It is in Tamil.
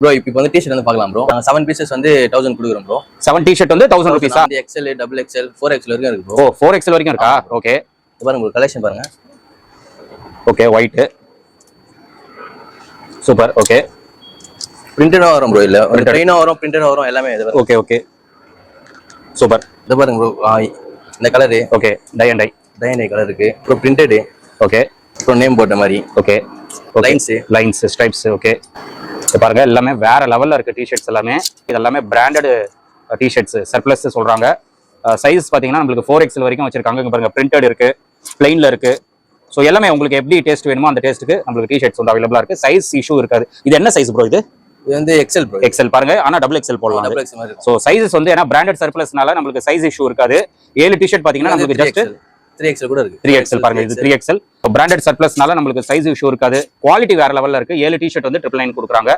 ப்ரோ இப்போ வந்து டிஷர்ட் வந்து பார்க்கலாம் ப்ரோ. 7 பீசஸ் வந்து 1000 கொடுக்குறோம் ப்ரோ. 7 டிஷர்ட் வந்து 1000 ரூபீஸா? XL, டபுள் XL, 4XL வரைக்கும் இருக்கு ப்ரோ. ஓ 4XL வரைக்கும் இருக்கா? ஓகே பாருங்க ப்ரோ, கலெக்ஷன் பாருங்க. Okay white super. ஓகே பிரிண்டடா வரும் ப்ரோ. இல்ல ஒரு ட்ரெயினா வரும், பிரிண்டடா வரும், எல்லாமே இது. Okay okay super. இது பாருங்க ப்ரோ, இந்த colour. Okay tie and dye colour இருக்கு ப்ரோ. பிரிண்டட். ஓகே அப்புறம் நேம் போட்ட மாதிரி. Okay lines stripes. ஓகே பாருங்க எல்லாமே வேற லெவல்ல இருக்கு டிஷர்ட்ஸ் எல்லாமே. இது எல்லாமே பிராண்டட் டிஷர்ட்ஸ் சர்ப்ளஸ் சொல்றாங்க. சைஸ் பாத்தீங்கன்னா நம்மளுக்கு 4XL வரைக்கும் வச்சிருக்காங்க. இங்க பாருங்க பிரிண்டட் இருக்கு, பிளைன்ல இருக்கு. ஸோ எல்லாமே உங்களுக்கு எப்படி டேஸ்ட் வேணுமோ அந்த டேஸ்ட்டுக்கு நம்மளுக்கு டிஷர்ட்ஸ் வந்து அவைலபிளா இருக்கு. சைஸ் இஷ்யூ இருக்காது. இது என்ன சைஸ் ப்ரோ? இது வந்து XL ப்ரோ. XL பாருங்க, ஆனா டபுள் XL போடலாம். டபுள் XL மாதிரி. ஸோ சைஸஸ் வந்து ஏன்னா பிராண்டட் சர்ப்ளஸ்னால நம்மளுக்கு சைஸ் இஷ்யூ இருக்காது. 7 டிஷர்ட் பாத்தீங்கன்னா நம்மளுக்கு ஜஸ்ட் 3XL கூட இருக்கு. 3XL பாருங்க, இது 3XL பிராண்டட் சர்ப்ளஸ்னால நம்மளுக்கு சைஸ் இஷ்யூ இருக்காது. குவாலிட்டி வேற லெவல்ல இருக்கு. 7 டிஷர்ட் வந்து 999 கொடுக்குறாங்க.